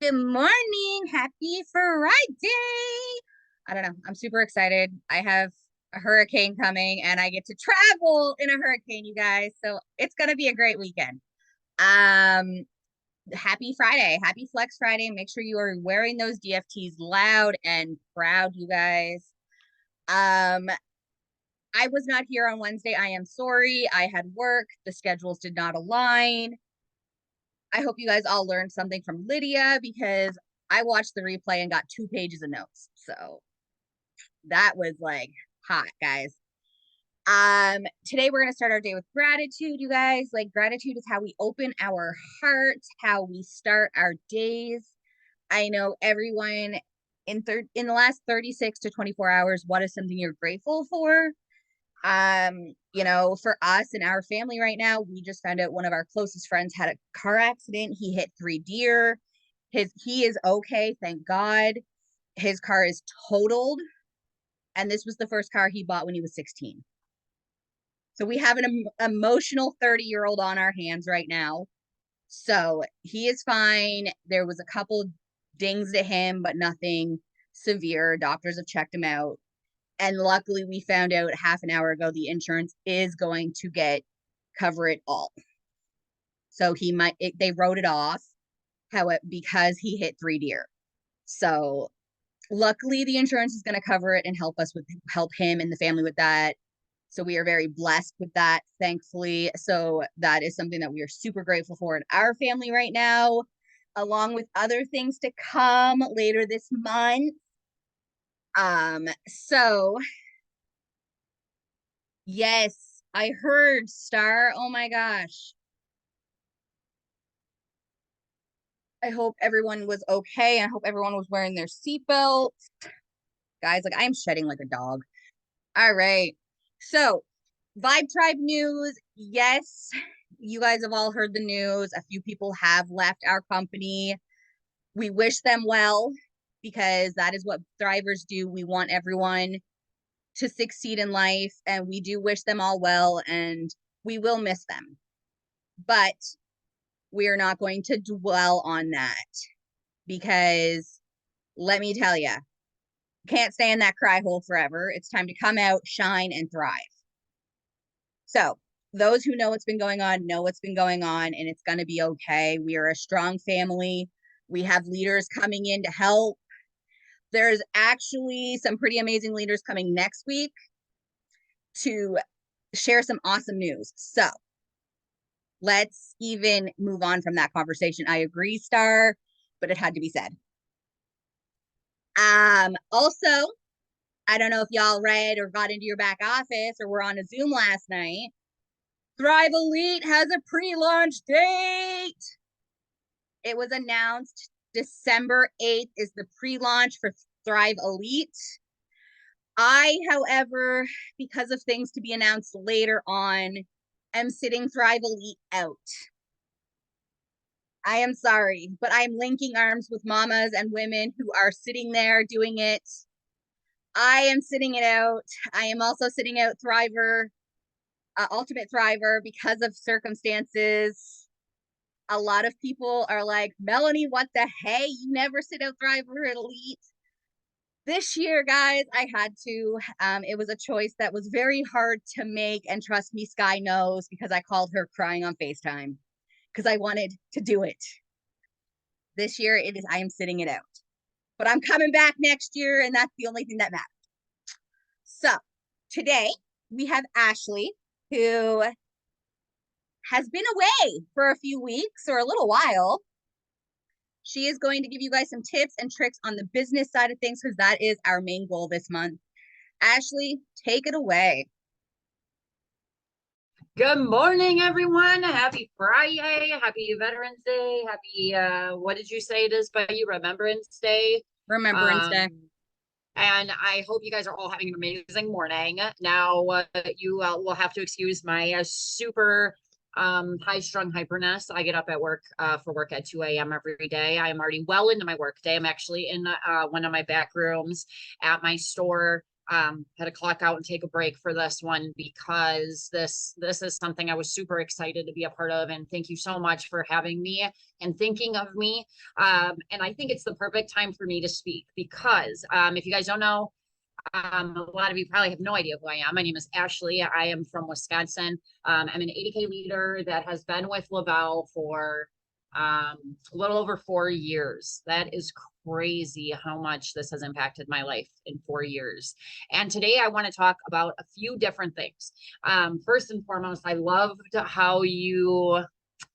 Good morning. Happy Friday. I don't know. I'm super excited. I have a hurricane coming and I get to travel in a hurricane, you guys. So it's going to be a great weekend. Um, Happy Friday. Happy Flex Friday. Make sure you are wearing those DFTs loud and proud, you guys. Um, I was not here on Wednesday. I am sorry. I had work. The schedules did not align. I hope you guys all learned something from Lydia because I watched the replay and got 2 pages of notes. So that was like hot, guys. Today we're gonna start our day with gratitude, you guys. Like gratitude is how we open our hearts, how we start our days. I know everyone in the last 36 to 24 hours, what is something you're grateful for? For us and our family right now, we just found out one of our closest friends had a car accident. He hit 3 deer. He is okay, thank God. His car is totaled, and this was the first car he bought when he was 16. So we have an emotional 30-year-old on our hands right now. So he is fine. There was a couple dings to him, but nothing severe. Doctors have checked him out. And luckily, we found out half an hour ago the insurance is going to cover it all. So they wrote it off because he hit 3 deer. So luckily, the insurance is going to cover it and help him and the family with that. So we are very blessed with that, thankfully. So that is something that we are super grateful for in our family right now, along with other things to come later this month. So yes, I heard Star. Oh my gosh. I hope everyone was okay. I hope everyone was wearing their seatbelts. Guys, like I'm shedding like a dog. All right. So, Vibe Tribe news. Yes, you guys have all heard the news. A few people have left our company. We wish them well because that is what thrivers do. We want everyone to succeed in life, and we do wish them all well, and we will miss them. But we are not going to dwell on that because let me tell you, can't stay in that cry hole forever. It's time to come out, shine, and thrive. So, those who know what's been going on know what's been going on, and it's going to be okay. We are a strong family. We have leaders coming in to help. There's actually some pretty amazing leaders coming next week to share some awesome news. So, let's even move on from that conversation. I agree, Star, but it had to be said. Also, I don't know if y'all read or got into your back office or were on a Zoom last night. Thrive Elite has a pre-launch date. It was announced December 8th is the pre-launch for Thrive Elite. I, however, because of things to be announced later on, am sitting Thrive Elite out. I am sorry, but I'm linking arms with mamas and women who are sitting there doing it. I am sitting it out. I am also sitting out Thriver, Ultimate Thriver, because of circumstances. A lot of people are like, Melanie, what the hey? You never sit out Thriver Elite. This year, guys, I had to. It was a choice that was very hard to make. And trust me, Sky knows because I called her crying on FaceTime because I wanted to do it. This year, I am sitting it out. But I'm coming back next year, and that's the only thing that matters. So today we have Ashley, who has been away for a few weeks or a little while. She is going to give you guys some tips and tricks on the business side of things because that is our main goal this month. Ashley, take it away. Good morning, everyone. Happy Friday. Happy Veterans Day. Happy, what did you say it is by you? Remembrance Day. Remembrance Um, Day. and I hope you guys are all having an amazing morning. Now, you will have to excuse my super high-strung hyperness. I get up at work for work at 2 a.m. every day. I am already well into my work day. I'm actually in one of my back rooms at my store had to clock out and take a break for this one because this is something I was super excited to be a part of. And thank you so much for having me and thinking of me. And I think it's the perfect time for me to speak because if you guys don't know, a lot of you probably have no idea who I am. My name is Ashley. I am from Wisconsin. I'm an 80K leader that has been with Lavelle for a little over 4 years. That is crazy how much this has impacted my life in 4 years. And today I want to talk about a few different things. First and foremost, I loved how you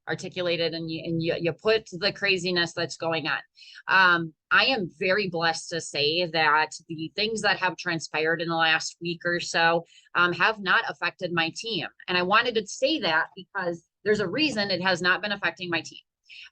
articulated and you put the craziness that's going on. I am very blessed to say that the things that have transpired in the last week or so have not affected my team. And I wanted to say that because there's a reason it has not been affecting my team.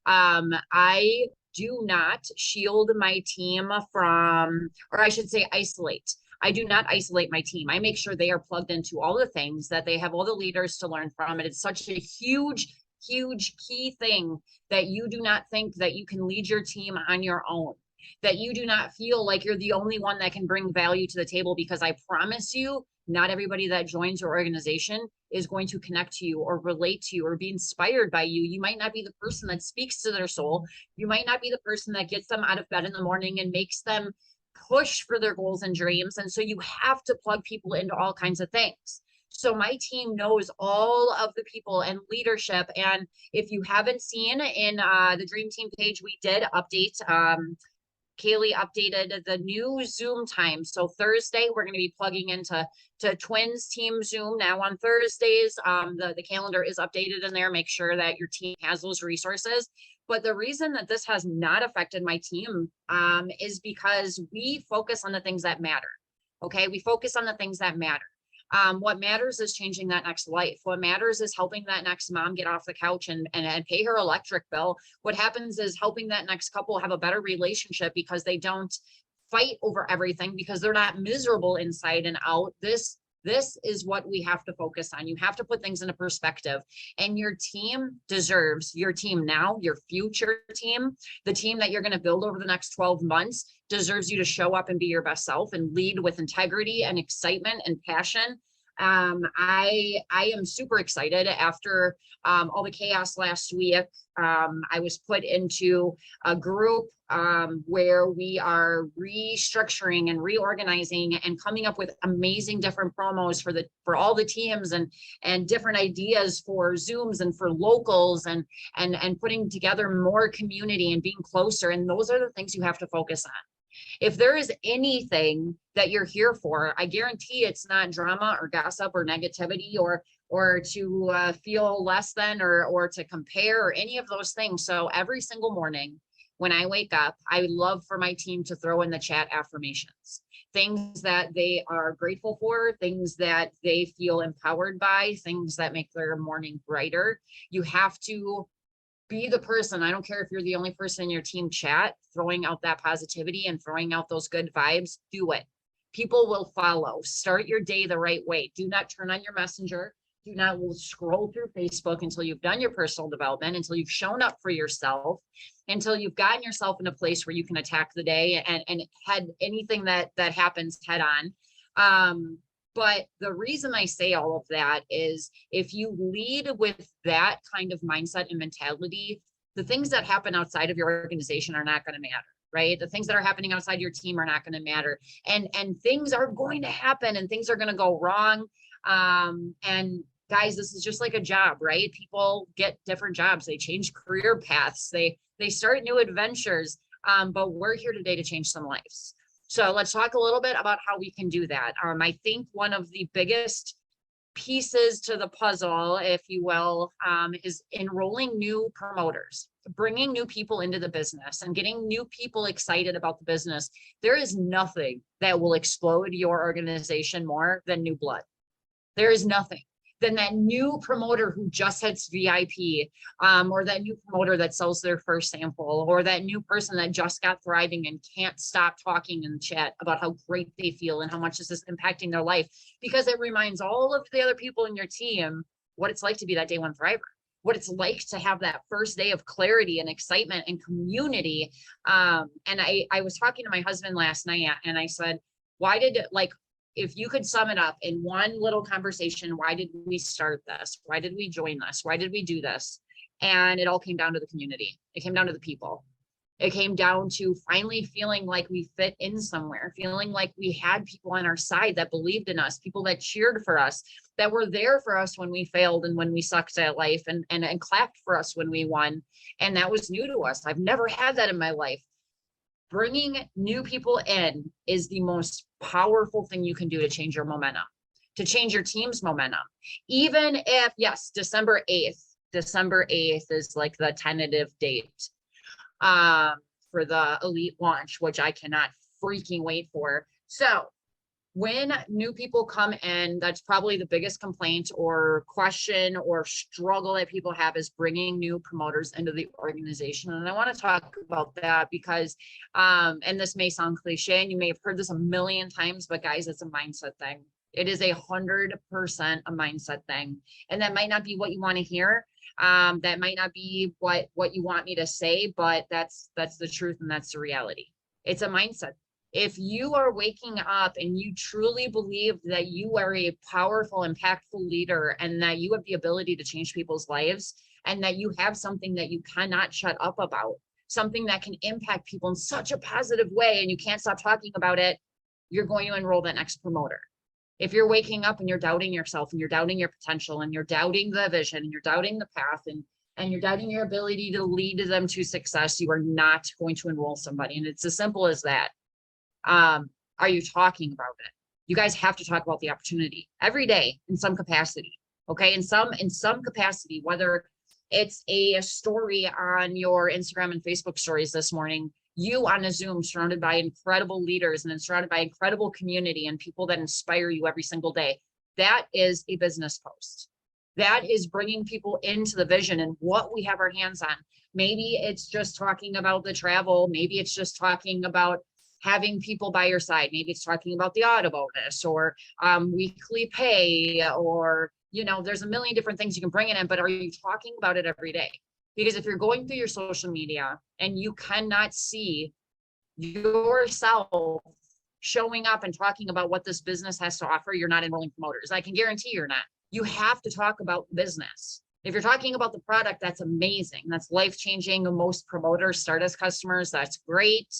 I do not shield my team from, or I should say isolate. I do not isolate my team. I make sure they are plugged into all the things that they have all the leaders to learn from. And it's such a huge key thing that you do not think that you can lead your team on your own, that you do not feel like you're the only one that can bring value to the table, because I promise you, not everybody that joins your organization is going to connect to you or relate to you or be inspired by you. You might not be the person that speaks to their soul. You might not be the person that gets them out of bed in the morning and makes them push for their goals and dreams. And so you have to plug people into all kinds of things. So my team knows all of the people and leadership. And if you haven't seen in the Dream Team page, we did update. Kaylee updated the new Zoom time. So Thursday, we're going to be plugging into Twins Team Zoom now on Thursdays. The calendar is updated in there. Make sure that your team has those resources. But the reason that this has not affected my team is because we focus on the things that matter. Okay, we focus on the things that matter. What matters is changing that next life. What matters is helping that next mom get off the couch and pay her electric bill. What happens is helping that next couple have a better relationship because they don't fight over everything, because they're not miserable inside and out. This is what we have to focus on. You have to put things into perspective, and your team deserves, your team now, your future team, the team that you're going to build over the next 12 months deserves you to show up and be your best self and lead with integrity and excitement and passion. I am super excited after all the chaos last week. I was put into a group where we are restructuring and reorganizing and coming up with amazing different promos for all the teams and different ideas for Zooms and for locals and putting together more community and being closer. And those are the things you have to focus on. If there is anything that you're here for, I guarantee it's not drama or gossip or negativity or to feel less than or to compare or any of those things. So every single morning when I wake up, I love for my team to throw in the chat affirmations, things that they are grateful for, things that they feel empowered by, things that make their morning brighter. You have to be the person. I don't care if you're the only person in your team chat, throwing out that positivity and throwing out those good vibes. Do it. People will follow. Start your day the right way. Do not turn on your messenger. Do not scroll through Facebook until you've done your personal development, until you've shown up for yourself, until you've gotten yourself in a place where you can attack the day and head anything that happens head on. But the reason I say all of that is if you lead with that kind of mindset and mentality, the things that happen outside of your organization are not going to matter, right? The things that are happening outside your team are not going to matter. And things are going to happen and things are going to go wrong. And guys, this is just like a job, right? People get different jobs. They change career paths. They start new adventures. But we're here today to change some lives. So let's talk a little bit about how we can do that. I think one of the biggest pieces to the puzzle, if you will, is enrolling new promoters, bringing new people into the business and getting new people excited about the business. There is nothing that will explode your organization more than new blood. There is nothing. Then that new promoter who just hits VIP, or that new promoter that sells their first sample, or that new person that just got thriving and can't stop talking in the chat about how great they feel and how much this is impacting their life, because it reminds all of the other people in your team what it's like to be that day one thriver, what it's like to have that first day of clarity and excitement and community. And I was talking to my husband last night and I said, why did if you could sum it up in one little conversation, why did we start this? Why did we join this? Why did we do this? And it all came down to the community. It came down to the people. It came down to finally feeling like we fit in somewhere, feeling like we had people on our side that believed in us, people that cheered for us, that were there for us when we failed and when we sucked at life, and clapped for us when we won. And that was new to us. I've never had that in my life. Bringing new people in is the most powerful thing you can do to change your momentum, to change your team's momentum. Even if, yes, December 8th is like the tentative date for the elite launch, which I cannot freaking wait for. So when new people come in, that's probably the biggest complaint or question or struggle that people have, is bringing new promoters into the organization. And I want to talk about that because, and this may sound cliche and you may have heard this a million times, but guys, it's a mindset thing. It is 100% a mindset thing. And that might not be what you want to hear. That might not be what you want me to say, but that's the truth. And that's the reality. It's a mindset. If you are waking up and you truly believe that you are a powerful, impactful leader and that you have the ability to change people's lives and that you have something that you cannot shut up about, something that can impact people in such a positive way and you can't stop talking about it, you're going to enroll that next promoter. If you're waking up and you're doubting yourself and you're doubting your potential and you're doubting the vision and you're doubting the path and you're doubting your ability to lead them to success, you are not going to enroll somebody. And it's as simple as that. Are you talking about it? You guys have to talk about the opportunity every day in some capacity. Okay. In some capacity, whether it's a story on your Instagram and Facebook stories this morning, you on a Zoom surrounded by incredible leaders and surrounded by incredible community and people that inspire you every single day. That is a business post. That is bringing people into the vision and what we have our hands on. Maybe it's just talking about the travel. Maybe it's just talking about having people by your side. Maybe it's talking about the auto bonus or weekly pay, or, there's a million different things you can bring it in, but are you talking about it every day? Because if you're going through your social media and you cannot see yourself showing up and talking about what this business has to offer, you're not enrolling promoters. I can guarantee you're not. You have to talk about business. If you're talking about the product, that's amazing. That's life-changing. Most promoters start as customers. That's great.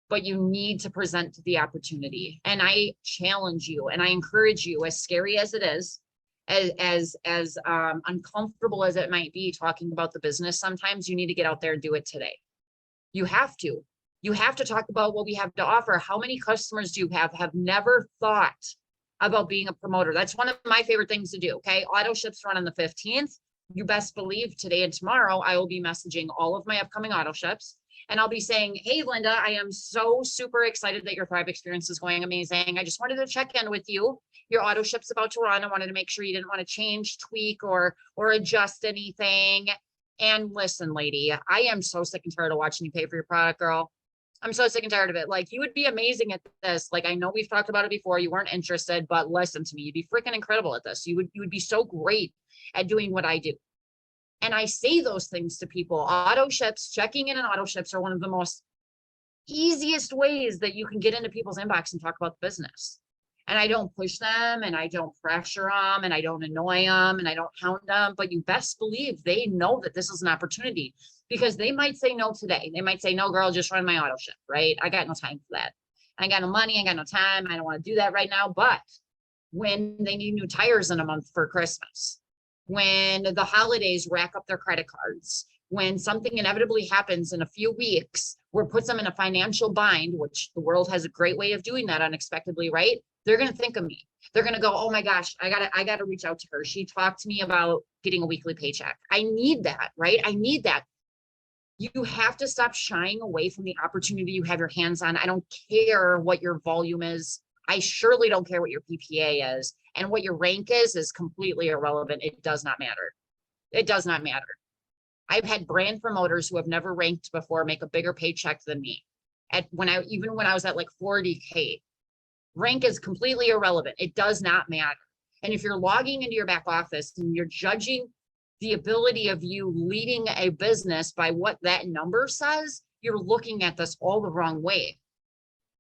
But you need to present the opportunity. And I challenge you and I encourage you, as scary as it is, as uncomfortable as it might be talking about the business, sometimes you need to get out there and do it today. You have to talk about what we have to offer. How many customers do you have never thought about being a promoter? That's one of my favorite things to do. Okay. Auto ships run on the 15th. You best believe today and tomorrow, I will be messaging all of my upcoming auto ships. And I'll be saying, hey, Linda, I am so super excited that your Thrive experience is going amazing. I just wanted to check in with you. Your auto ship's about to run. I wanted to make sure you didn't want to change, tweak, or adjust anything. And listen, lady, I am so sick and tired of watching you pay for your product, girl. I'm so sick and tired of it. Like, you would be amazing at this. Like, I know we've talked about it before. You weren't interested, but listen to me. You'd be freaking incredible at this. You would be so great at doing what I do. And I say those things to people. Auto ships, checking in on auto ships are one of the most easiest ways that you can get into people's inbox and talk about the business. And I don't push them and I don't pressure them and I don't annoy them and I don't hound them, but you best believe they know that this is an opportunity, because they might say no today. They might say, no, girl, just run my auto ship, right? I got no time for that. I got no money. I got no time. I don't want to do that right now. But when they need new tires in a month for Christmas, when the holidays rack up their credit cards, when something inevitably happens in a few weeks where it puts them in a financial bind, which the world has a great way of doing that unexpectedly, right? They're going to think of me. They're going to go, oh my gosh, I gotta reach out to her. She talked to me about getting a weekly paycheck. I need that, right? I need that. You have to stop shying away from the opportunity you have your hands on. I don't care what your volume is. I surely don't care what your PPA is. And what your rank is completely irrelevant. It does not matter. It does not matter. I've had brand promoters who have never ranked before make a bigger paycheck than me. Even when I was at like 40K, rank is completely irrelevant. It does not matter. And if you're logging into your back office and you're judging the ability of you leading a business by what that number says, you're looking at this all the wrong way.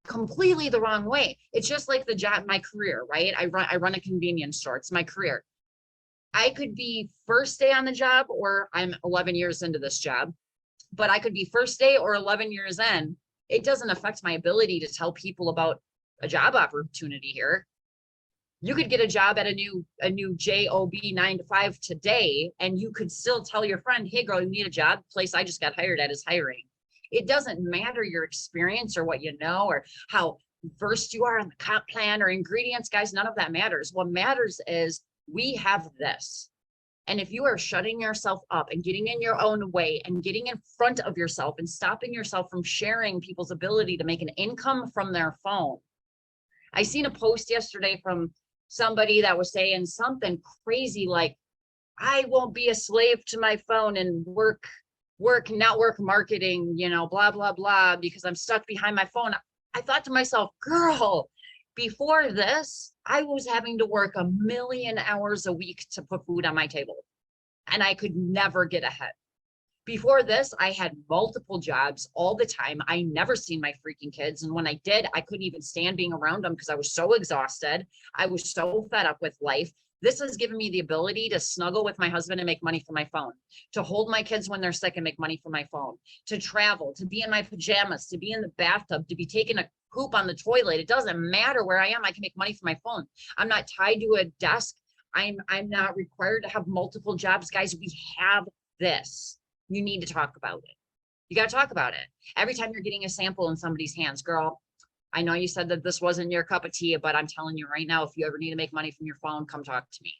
completely the wrong way. It's just like the job, my career, right? I run a convenience store. It's my career. I could be first day on the job, or I'm 11 years into this job, but I could be first day or 11 years in. It doesn't affect my ability to tell people about a job opportunity here. You could get a job at a new job 9 to 5 today, and you could still tell your friend, hey girl, you need a job. The place I just got hired at is hiring. It doesn't matter your experience or what you know or how versed you are in the comp plan or ingredients, guys. None of that matters. What matters is we have this. And if you are shutting yourself up and getting in your own way and getting in front of yourself and stopping yourself from sharing people's ability to make an income from their phone. I seen a post yesterday from somebody that was saying something crazy like, I won't be a slave to my phone and work network marketing, blah, blah, blah, because I'm stuck behind my phone. I thought to myself, girl, before this, I was having to work 1,000,000 hours a week to put food on my table, and I could never get ahead. Before this, I had multiple jobs all the time. I never seen my freaking kids. And when I did, I couldn't even stand being around them because I was so exhausted. I was so fed up with life. This has given me the ability to snuggle with my husband and make money from my phone, to hold my kids when they're sick and make money from my phone, to travel, to be in my pajamas, to be in the bathtub, to be taking a poop on the toilet. It doesn't matter where I am. I can make money from my phone. I'm not tied to a desk. I'm not required to have multiple jobs. Guys, we have this. You need to talk about it. You got to talk about it. Every time you're getting a sample in somebody's hands, girl, I know you said that this wasn't your cup of tea, but I'm telling you right now, if you ever need to make money from your phone, come talk to me.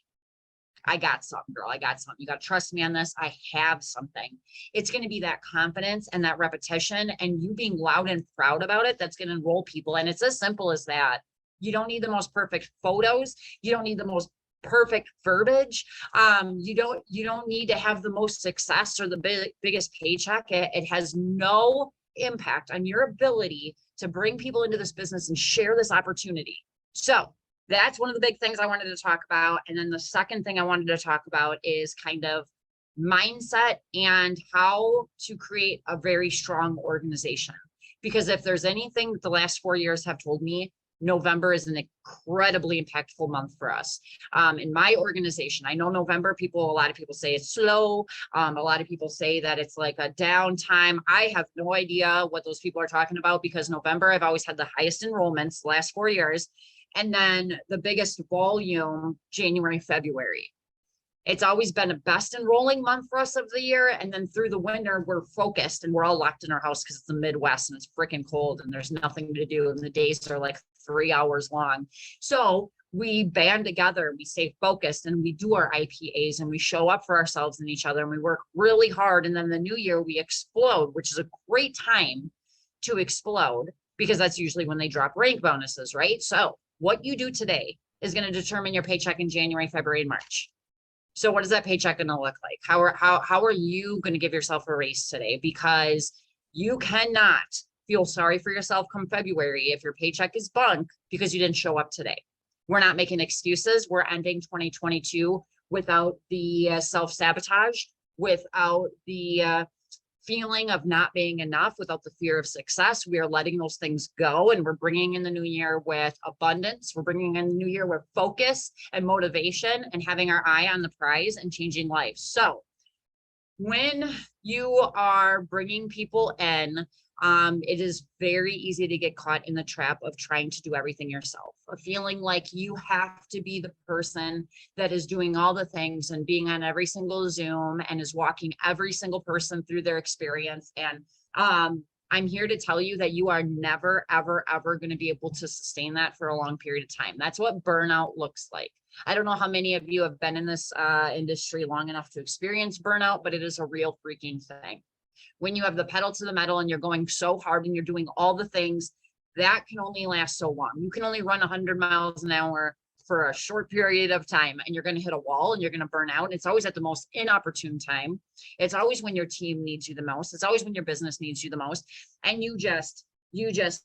I got something, girl. I got something. You got to trust me on this. I have something. It's going to be that confidence and that repetition and you being loud and proud about it that's going to enroll people. And it's as simple as that. You don't need the most perfect photos. You don't need the most perfect verbiage. You don't need to have the most success or the biggest paycheck. It has no impact on your ability to bring people into this business and share this opportunity. So that's one of the big things I wanted to talk about. And then the second thing I wanted to talk about is kind of mindset and how to create a very strong organization. Because if there's anything that the last 4 years have told me, November is an incredibly impactful month for us. In my organization, I know November, a lot of people say it's slow. A lot of people say that it's like a downtime. I have no idea what those people are talking about because November, I've always had the highest enrollments the last 4 years. And then the biggest volume, January, February. It's always been a best enrolling month for us of the year. And then through the winter, we're focused and we're all locked in our house because it's the Midwest and it's freaking cold and there's nothing to do. And the days are like 3 hours long. So we band together, we stay focused and we do our IPAs and we show up for ourselves and each other and we work really hard. And then the new year we explode, which is a great time to explode because that's usually when they drop rank bonuses, right? So what you do today is going to determine your paycheck in January, February, and March. So what is that paycheck going to look like? How are you going to give yourself a raise today? Because you cannot feel sorry for yourself come February if your paycheck is bunk because you didn't show up today. We're not making excuses. We're ending 2022 without the self-sabotage, without the feeling of not being enough, without the fear of success. We are letting those things go and we're bringing in the new year with abundance. We're bringing in the new year with focus and motivation and having our eye on the prize and changing lives. So when you are bringing people in, it is very easy to get caught in the trap of trying to do everything yourself, of feeling like you have to be the person that is doing all the things and being on every single Zoom and is walking every single person through their experience. And I'm here to tell you that you are never, ever, ever going to be able to sustain that for a long period of time. That's what burnout looks like. I don't know how many of you have been in this industry long enough to experience burnout, but it is a real freaking thing. When you have the pedal to the metal and you're going so hard and you're doing all the things, that can only last so long. You can only run 100 miles an hour for a short period of time and you're going to hit a wall and you're going to burn out. And it's always at the most inopportune time. It's always when your team needs you the most. It's always when your business needs you the most. And you just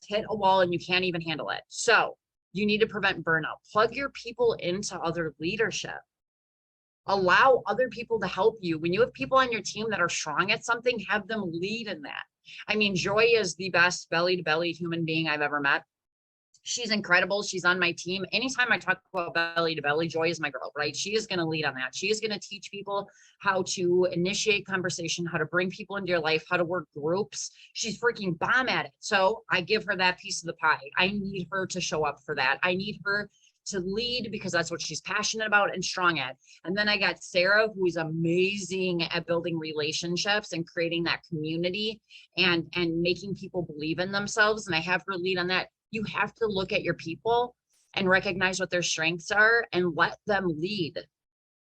hit a wall and you can't even handle it. So you need to prevent burnout. Plug your people into other leadership. Allow other people to help you. When you have people on your team that are strong at something, have them lead in that. I mean, Joy is the best belly to belly human being I've ever met. She's incredible. She's on my team. Anytime I talk about belly to belly, Joy is my girl, right? She is going to lead on that. She is going to teach people how to initiate conversation, how to bring people into your life, how to work groups. She's freaking bomb at it. So I give her that piece of the pie. I need her to show up for that. I need her to lead because that's what she's passionate about and strong at. And then I got Sarah, who is amazing at building relationships and creating that community and making people believe in themselves. And I have her lead on that. You have to look at your people and recognize what their strengths are and let them lead,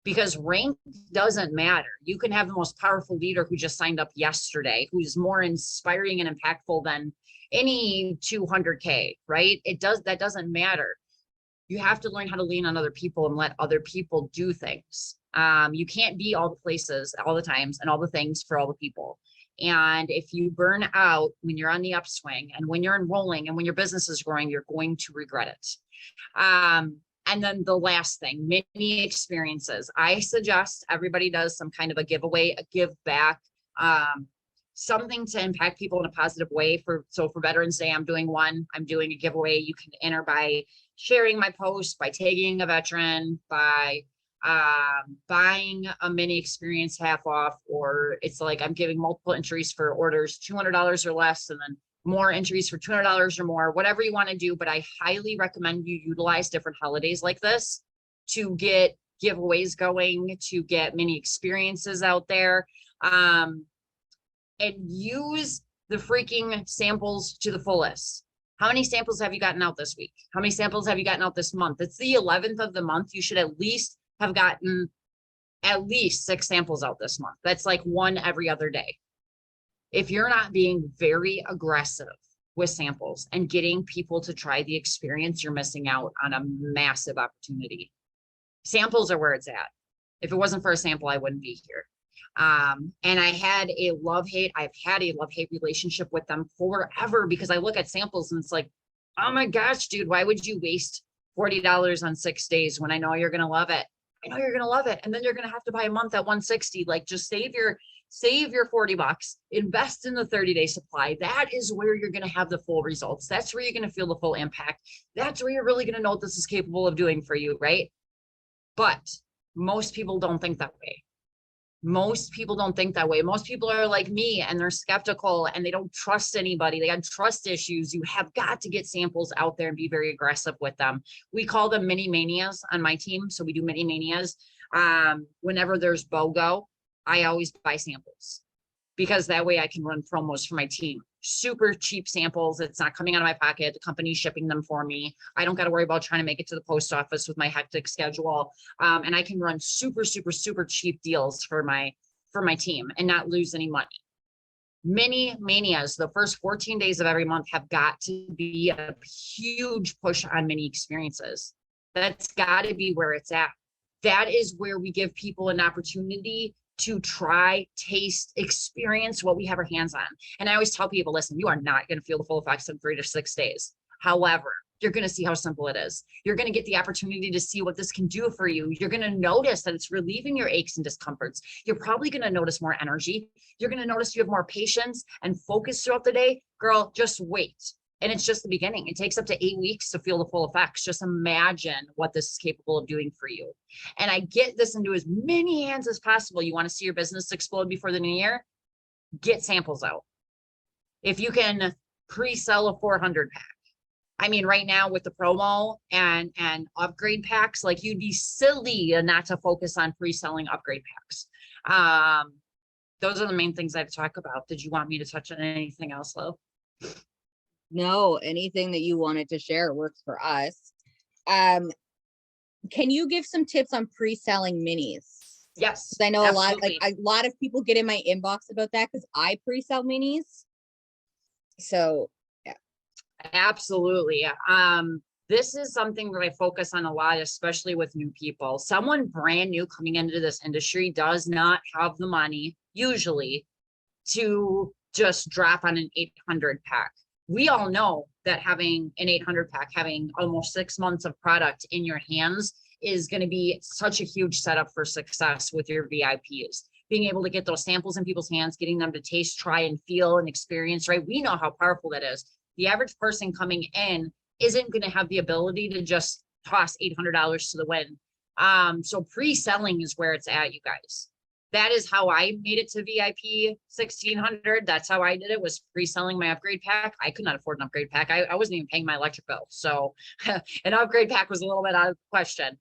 because rank doesn't matter. You can have the most powerful leader who just signed up yesterday, who's more inspiring and impactful than any 200K, right? That doesn't matter. You have to learn how to lean on other people and let other people do things. You can't be all the places, all the times, and all the things for all the people. And if you burn out when you're on the upswing and when you're enrolling and when your business is growing, you're going to regret it. And then the last thing, mini experiences. I suggest everybody does some kind of a giveaway, a give back, something to impact people in a positive way. So for Veterans Day, I'm doing a giveaway. You can enter by sharing my post, by tagging a veteran, by buying a mini experience half off, or it's like I'm giving multiple entries for orders $200 or less, and then more entries for $200 or more, whatever you want to do. But I highly recommend you utilize different holidays like this to get giveaways going, to get mini experiences out there, and use the freaking samples to the fullest. How many samples have you gotten out this week? How many samples have you gotten out this month? It's the 11th of the month. You should at least have gotten at least 6 samples out this month. That's like 1 every other day. If you're not being very aggressive with samples and getting people to try the experience, you're missing out on a massive opportunity. Samples are where it's at. If it wasn't for a sample, I wouldn't be here. And I've had a love-hate relationship with them forever, because I look at samples and it's like, oh my gosh, dude, why would you waste $40 on 6 days when I know you're going to love it? I know you're going to love it. And then you're going to have to buy a month at 160. Like, just save your $40, invest in the 30-day supply. That is where you're going to have the full results. That's where you're going to feel the full impact. That's where you're really going to know what this is capable of doing for you, right? But most people don't think that way. Most people don't think that way. Most people are like me and they're skeptical and they don't trust anybody. They got trust issues. You have got to get samples out there and be very aggressive with them. We call them mini manias on my team. So we do mini manias. Whenever there's BOGO, I always buy samples, because that way I can run promos for my team. Super cheap samples. It's not coming out of my pocket. The company's shipping them for me. I don't got to worry about trying to make it to the post office with my hectic schedule. And I can run super, super, super cheap deals for my team and not lose any money. Mini manias, the first 14 days of every month, have got to be a huge push on mini experiences. That's got to be where it's at. That is where we give people an opportunity to try, taste, experience what we have our hands on. And I always tell people, listen, you are not going to feel the full effects in 3 to 6 days. However, you're going to see how simple it is. You're going to get the opportunity to see what this can do for you. You're going to notice that it's relieving your aches and discomforts. You're probably going to notice more energy. You're going to notice you have more patience and focus throughout the day. Girl, just wait. And it's just the beginning. It takes up to 8 weeks to feel the full effects. Just imagine what this is capable of doing for you. And I get this into as many hands as possible. You want to see your business explode before the new year? Get samples out. If you can pre-sell a 400 pack. I mean, right now with the promo and upgrade packs, like, you'd be silly not to focus on pre-selling upgrade packs. Those are the main things I'd talk about. Did you want me to touch on anything else, Lo? No, anything that you wanted to share works for us. Can you give some tips on pre-selling minis? Yes, I know absolutely. a lot of people get in my inbox about that because I pre-sell minis. So yeah. Absolutely. This is something that I focus on a lot, especially with new people. Someone brand new coming into this industry does not have the money usually to just drop on an 800 pack. We all know that having an 800 pack, having almost 6 months of product in your hands, is going to be such a huge setup for success with your VIPs. Being able to get those samples in people's hands, getting them to taste, try, and feel and experience, right? We know how powerful that is. The average person coming in isn't going to have the ability to just toss $800 to the wind. So pre-selling is where it's at, you guys. That is how I made it to VIP 1600. That's how I did it, was pre-selling my upgrade pack. I could not afford an upgrade pack. I wasn't even paying my electric bill. So an upgrade pack was a little bit out of the question.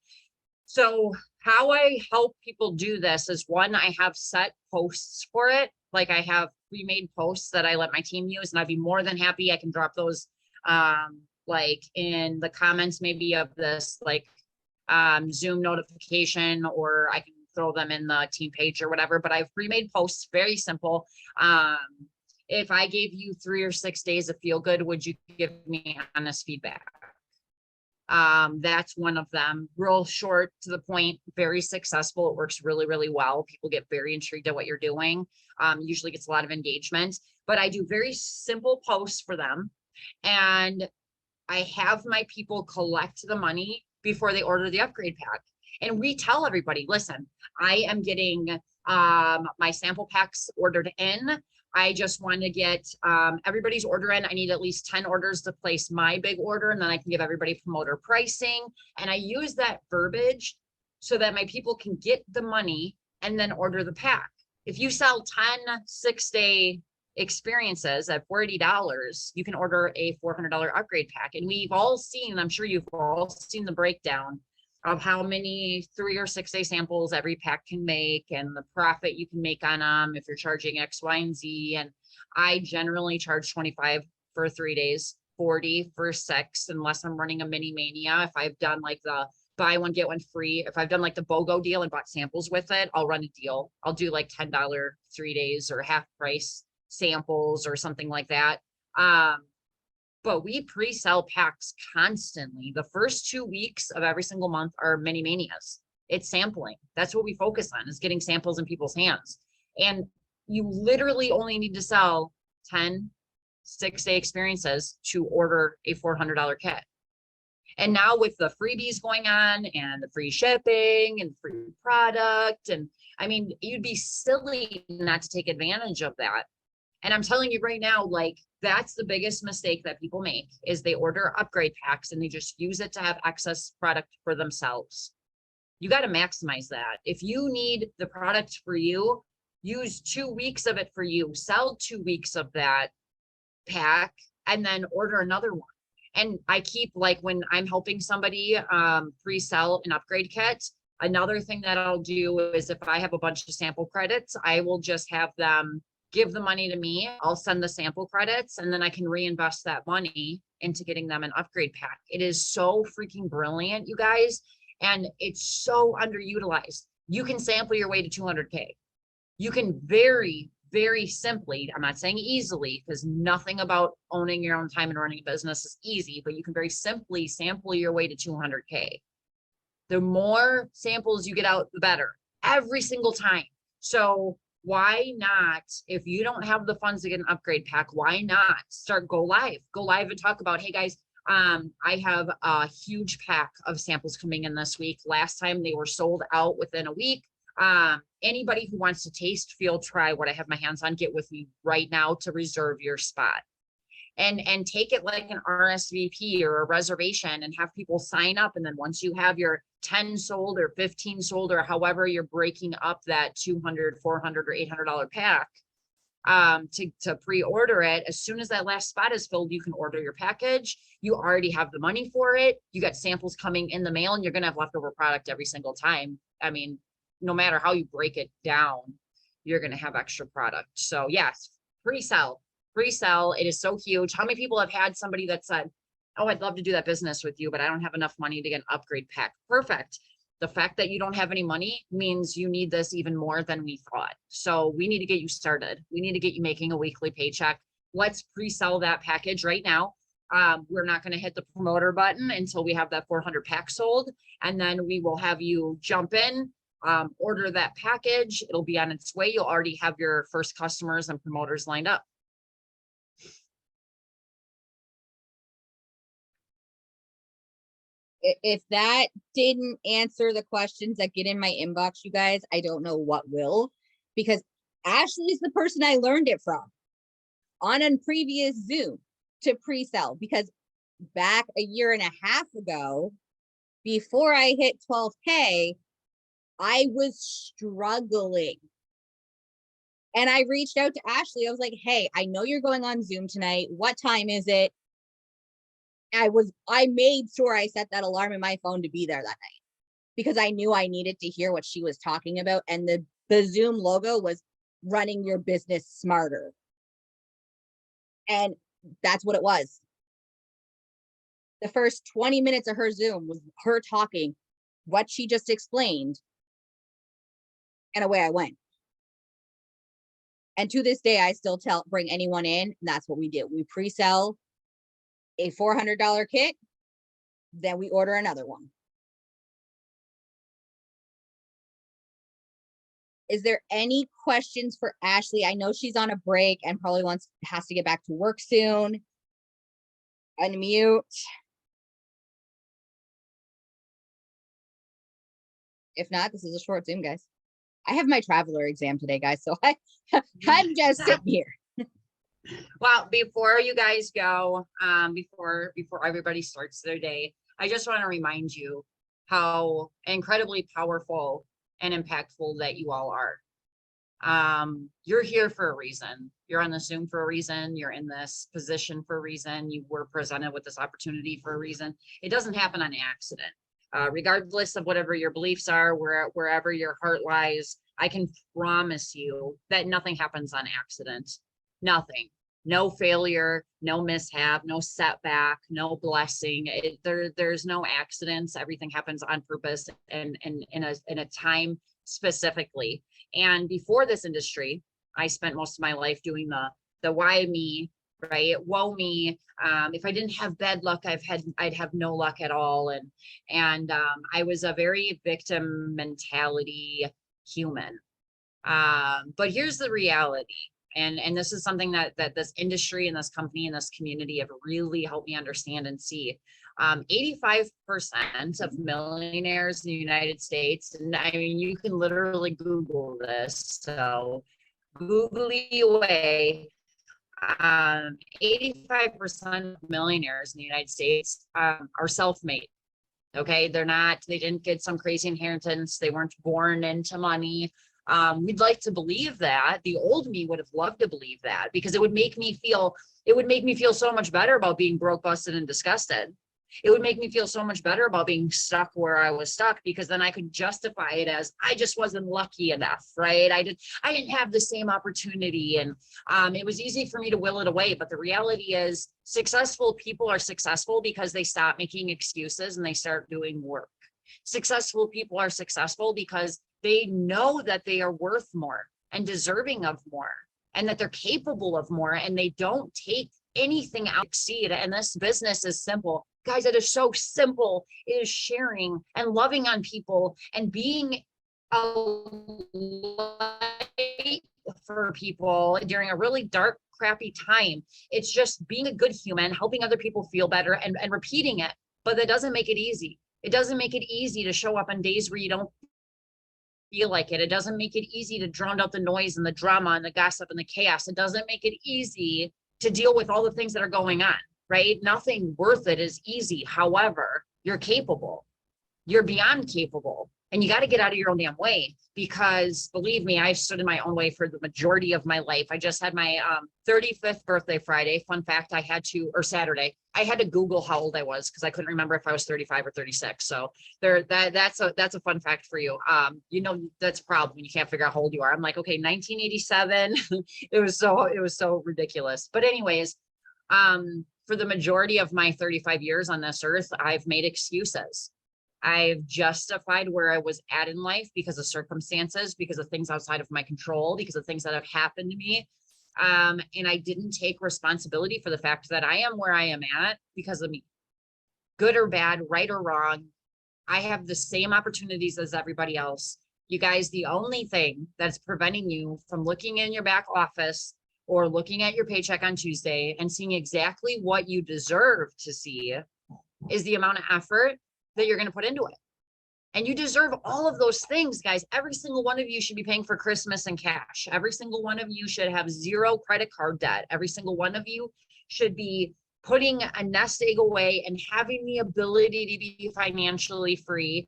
So how I help people do this is, one, I have set posts for it. Like I have pre-made posts that I let my team use, and I'd be more than happy. I can drop those like in the comments maybe of this like Zoom notification, or I can throw them in the team page or whatever. But I've pre-made posts, very simple. If I gave you 3 or 6 days of feel good, would you give me honest feedback? That's one of them. Real short, to the point, very successful. It works really, really well. People get very intrigued at what you're doing. Usually gets a lot of engagement, but I do very simple posts for them. And I have my people collect the money before they order the upgrade pack. And we tell everybody, listen, I am getting my sample packs ordered in. I just want to get everybody's order in. I need at least 10 orders to place my big order, and then I can give everybody promoter pricing. And I use that verbiage so that my people can get the money and then order the pack. If you sell 10 6-day experiences at $40, you can order a $400 upgrade pack. And we've all seen, I'm sure you've all seen the breakdown of how many 3 or 6-day samples every pack can make, and the profit you can make on them if you're charging X, Y, and Z. And I generally charge 25 for 3 days, 40 for 6, unless I'm running a mini mania. If I've done like the buy one, get one free, if I've done like the BOGO deal and bought samples with it, I'll run a deal. I'll do like $10 3 days or half price samples or something like that. But we pre-sell packs constantly. The first 2 weeks of every single month are mini manias. It's sampling. That's what we focus on, is getting samples in people's hands. And you literally only need to sell 10 6-day experiences to order a $400 kit. And now with the freebies going on and the free shipping and free product, and I mean, you'd be silly not to take advantage of that. And I'm telling you right now, like, that's the biggest mistake that people make, is they order upgrade packs and they just use it to have excess product for themselves. You got to maximize that. If you need the product for you, use 2 weeks of it for you, sell 2 weeks of that pack, and then order another one. And I keep, like, when I'm helping somebody pre-sell an upgrade kit, another thing that I'll do is, if I have a bunch of sample credits, I will just have them give the money to me. I'll send the sample credits, and then I can reinvest that money into getting them an upgrade pack. It is so freaking brilliant, you guys. And it's so underutilized. You can sample your way to 200K. You can very, very simply, I'm not saying easily, because nothing about owning your own time and running a business is easy, but you can very simply sample your way to 200K. The more samples you get out, the better, every single time. So why not, if you don't have the funds to get an upgrade pack, why not go live and talk about, hey guys, I have a huge pack of samples coming in this week. Last time they were sold out within a week. Anybody who wants to taste, feel, try what I have my hands on, get with me right now to reserve your spot. And take it like an RSVP or a reservation, and have people sign up. And then once you have your 10 sold or 15 sold, or however you're breaking up that $200, $400, or $800 pack, to pre-order it, as soon as that last spot is filled, you can order your package. You already have the money for it. You got samples coming in the mail, and you're going to have leftover product every single time. I mean, no matter how you break it down, you're going to have extra product. So yes, pre-sell. It is so huge. How many people have had somebody that said, oh, I'd love to do that business with you, but I don't have enough money to get an upgrade pack? Perfect. The fact that you don't have any money means you need this even more than we thought. So we need to get you started. We need to get you making a weekly paycheck. Let's pre-sell that package right now. We're not going to hit the promoter button until we have that 400 pack sold. And then we will have you jump in, order that package. It'll be on its way. You'll already have your first customers and promoters lined up. If that didn't answer the questions that get in my inbox, you guys, I don't know what will, because Ashley is the person I learned it from on a previous Zoom to pre-sell, because back a year and a half ago, before I hit 12K, I was struggling. And I reached out to Ashley. I was like, hey, I know you're going on Zoom tonight. What time is it? I made sure I set that alarm in my phone to be there that night because I knew I needed to hear what she was talking about. And the Zoom logo was running your business smarter. And that's what it was. The first 20 minutes of her Zoom was her talking what she just explained, and away I went. And to this day, I still bring anyone in, and that's what we do. We pre-sell a $400 kit, then we order another one. Is there any questions for Ashley? I know she's on a break and probably has to get back to work soon. Unmute. If not, this is a short Zoom, guys. I have my traveler exam today, guys, so I'm just sitting here. Well, before you guys go, before everybody starts their day, I just want to remind you how incredibly powerful and impactful that you all are. You're here for a reason. You're on the Zoom for a reason. You're in this position for a reason. You were presented with this opportunity for a reason. It doesn't happen on accident. Regardless of whatever your beliefs are, wherever your heart lies, I can promise you that nothing happens on accident. Nothing. No failure, no mishap, no setback, no blessing. There's no accidents. Everything happens on purpose and in a time specifically. And before this industry, I spent most of my life doing the why me, right? Woe me. If I didn't have bad luck, I'd have no luck at all. And I was a very victim mentality human. But here's the reality. And this is something that this industry and this company and this community have really helped me understand and see. 85% of millionaires in the United States, and I mean, you can literally Google this, so googly away. 85% of millionaires in the United States are self-made. Okay, they didn't get some crazy inheritance. They weren't born into money. We'd like to believe that. The old me would have loved to believe that because it would make me feel so much better about being broke, busted, and disgusted. It would make me feel so much better about being stuck where I was stuck because then I could justify it as I just wasn't lucky enough, right? I didn't have the same opportunity, and it was easy for me to will it away. But the reality is, successful people are successful because they stop making excuses and they start doing work. Successful people are successful because they know that they are worth more and deserving of more and that they're capable of more, and they don't take anything out to succeed. And this business is simple. Guys, it is so simple. It is sharing and loving on people and being a light for people during a really dark, crappy time. It's just being a good human, helping other people feel better and repeating it. But that doesn't make it easy. It doesn't make it easy to show up on days where you don't feel like it. It doesn't make it easy to drown out the noise and the drama and the gossip and the chaos. It doesn't make it easy to deal with all the things that are going on, right? Nothing worth it is easy. However, you're capable. You're beyond capable. And you got to get out of your own damn way because believe me, I stood in my own way for the majority of my life. I just had my 35th birthday Friday. Fun fact, or Saturday, I had to Google how old I was because I couldn't remember if I was 35 or 36. So that's a fun fact for you. That's a problem when you can't figure out how old you are. I'm like, okay, 1987. It was so ridiculous. But anyways, for the majority of my 35 years on this earth, I've made excuses. I've justified where I was at in life because of circumstances, because of things outside of my control, because of things that have happened to me. And I didn't take responsibility for the fact that I am where I am at because of me. Good or bad, right or wrong, I have the same opportunities as everybody else. You guys, the only thing that's preventing you from looking in your back office or looking at your paycheck on Tuesday and seeing exactly what you deserve to see is the amount of effort that you're going to put into it. And you deserve all of those things, guys. Every single one of you should be paying for Christmas in cash. Every single one of you should have zero credit card debt. Every single one of you should be putting a nest egg away and having the ability to be financially free.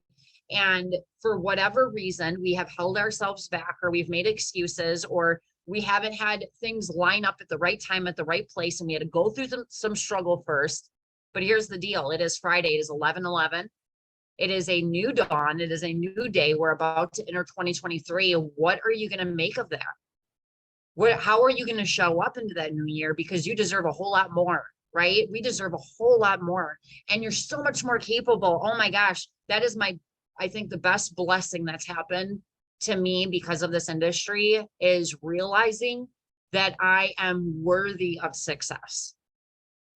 And for whatever reason, we have held ourselves back, or we've made excuses, or we haven't had things line up at the right time at the right place. And we had to go through some struggle first. But here's the deal. It is Friday. It is 11/11. It is a new dawn. It is a new day. We're about to enter 2023. What are you going to make of that? How are you going to show up into that new year? Because you deserve a whole lot more, right? We deserve a whole lot more. And you're so much more capable. Oh my gosh. That is I think the best blessing that's happened to me because of this industry is realizing that I am worthy of success.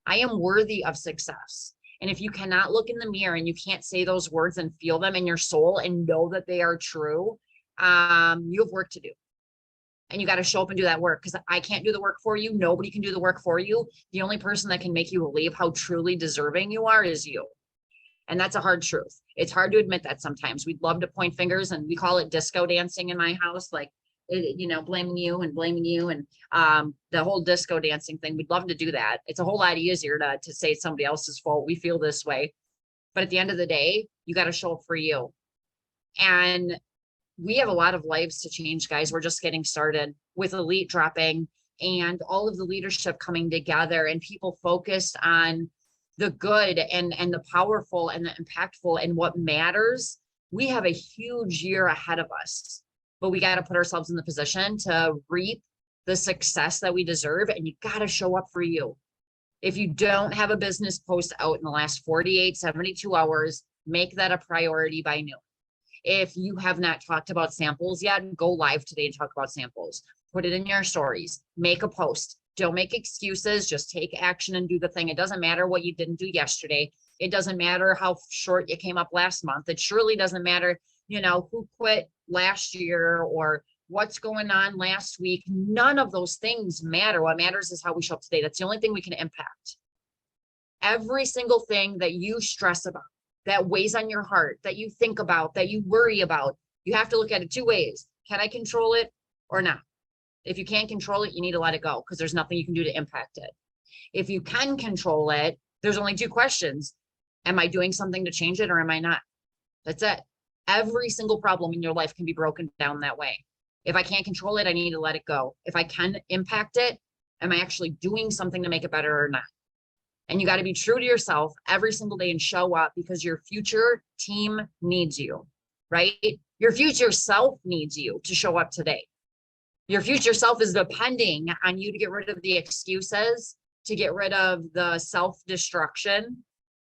I am worthy of success. And if you cannot look in the mirror and you can't say those words and feel them in your soul and know that they are true, you have work to do. And you got to show up and do that work, because I can't do the work for you. Nobody can do the work for you. The only person that can make you believe how truly deserving you are is you. And that's a hard truth. It's hard to admit that sometimes. We'd love to point fingers, and we call it disco dancing in my house, like, blaming you and blaming you. And the whole disco dancing thing, we'd love to do that. It's a whole lot easier to say it's somebody else's fault. We feel this way. But at the end of the day, you got to show up for you. And we have a lot of lives to change, guys. We're just getting started with Elite dropping and all of the leadership coming together and people focused on the good and the powerful and the impactful and what matters. We have a huge year ahead of us, but we got to put ourselves in the position to reap the success that we deserve. And you got to show up for you. If you don't have a business post out in the last 48, 72 hours, make that a priority by noon. If you have not talked about samples yet, go live today and talk about samples. Put it in your stories, make a post. Don't make excuses, just take action and do the thing. It doesn't matter what you didn't do yesterday. It doesn't matter how short you came up last month. It surely doesn't matter, who quit last year or what's going on last week. None of those things matter. What matters is how we show up today. That's the only thing we can impact. Every single thing that you stress about, that weighs on your heart, that you think about, that you worry about, you have to look at it two ways. Can I control it or not? If you can't control it, you need to let it go, because there's nothing you can do to impact it. If you can control it, there's only two questions. Am I doing something to change it, or am I not? That's it. Every single problem in your life can be broken down that way. If I can't control it, I need to let it go. If I can impact it, am I actually doing something to make it better or not? And you got to be true to yourself every single day and show up, because your future team needs you, right? Your future self needs you to show up today. Your future self is depending on you to get rid of the excuses, to get rid of the self-destruction,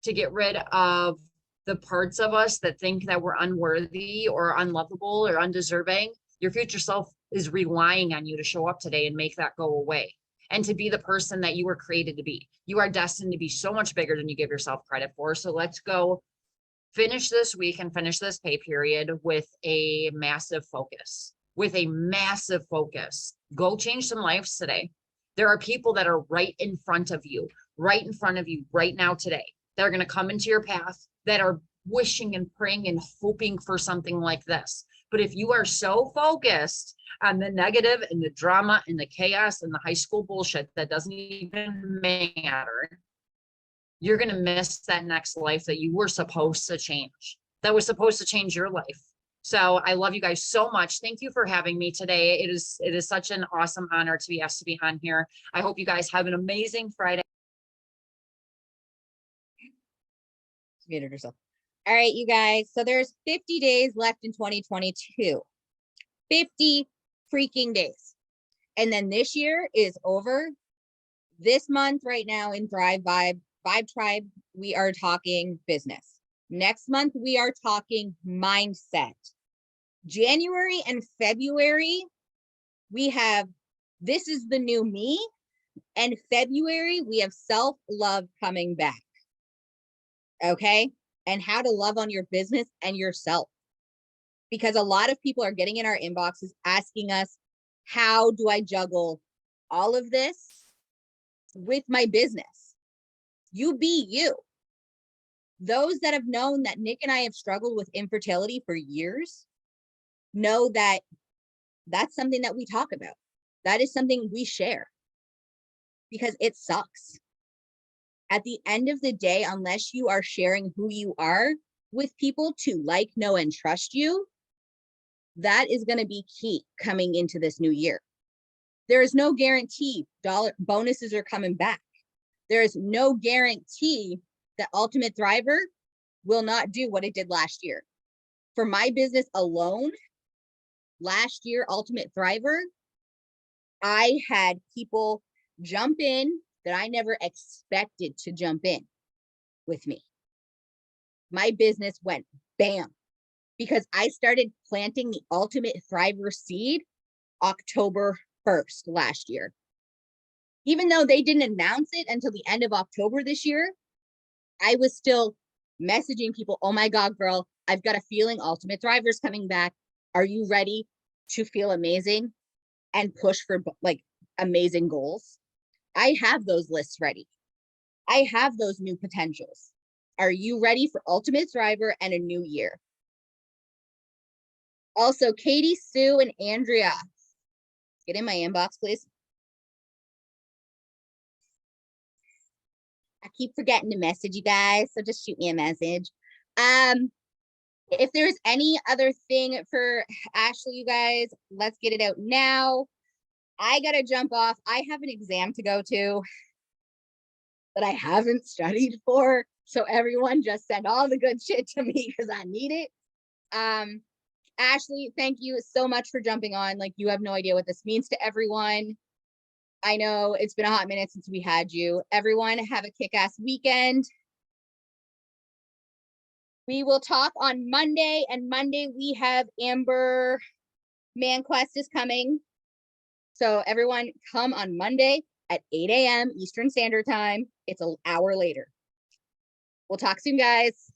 to get rid of the parts of us that think that we're unworthy or unlovable or undeserving. Your future self is relying on you to show up today and make that go away, and to be the person that you were created to be. You are destined to be so much bigger than you give yourself credit for. So let's go finish this week and finish this pay period with a massive focus. Go change some lives today. There are people that are right in front of you right now today, that are going to come into your path, that are wishing and praying and hoping for something like this. But if you are so focused on the negative and the drama and the chaos and the high school bullshit that doesn't even matter, you're going to miss that next life that you were supposed to change, that was supposed to change your life. So I love you guys so much. Thank you for having me today. It is such an awesome honor to be asked to be on here. I hope you guys have an amazing Friday. Muted herself. All right, you guys. So there's 50 days left in 2022. 50 freaking days. And then this year is over. This month right now in Vibe Tribe, we are talking business. Next month, we are talking mindset. January and February, we have this is the new me. And February, we have self-love coming back. Okay? And how to love on your business and yourself. Because a lot of people are getting in our inboxes asking us, how do I juggle all of this with my business? You be you. Those that have known that Nick and I have struggled with infertility for years know that that's something that we talk about. That is something we share, because it sucks. At the end of the day, unless you are sharing who you are with people to like, know, and trust you, that is going to be key coming into this new year. There is no guarantee dollar bonuses are coming back. There is no guarantee that Ultimate Thriver will not do what it did last year. For my business alone, last year, Ultimate Thriver, I had people jump in that I never expected to jump in with me. My business went bam because I started planting the Ultimate Thriver seed October 1st last year. Even though they didn't announce it until the end of October this year, I was still messaging people, oh my God, girl, I've got a feeling Ultimate Thriver's coming back. Are you ready to feel amazing and push for like amazing goals? I have those lists ready. I have those new potentials. Are you ready for Ultimate Thriver and a new year? Also, Katie, Sue, and Andrea, get in my inbox, please. I keep forgetting to message you guys, so just shoot me a message. If there's any other thing for Ashley, you guys, let's get it out now. I gotta jump off. I have an exam to go to that I haven't studied for. So everyone just send all the good shit to me because I need it. Ashley, thank you so much for jumping on. Like, you have no idea what this means to everyone. I know it's been a hot minute since we had you. Everyone have a kick-ass weekend. We will talk on Monday, and Monday we have Amber ManQuest is coming. So everyone come on Monday at 8 a.m. Eastern Standard Time. It's an hour later. We'll talk soon, guys.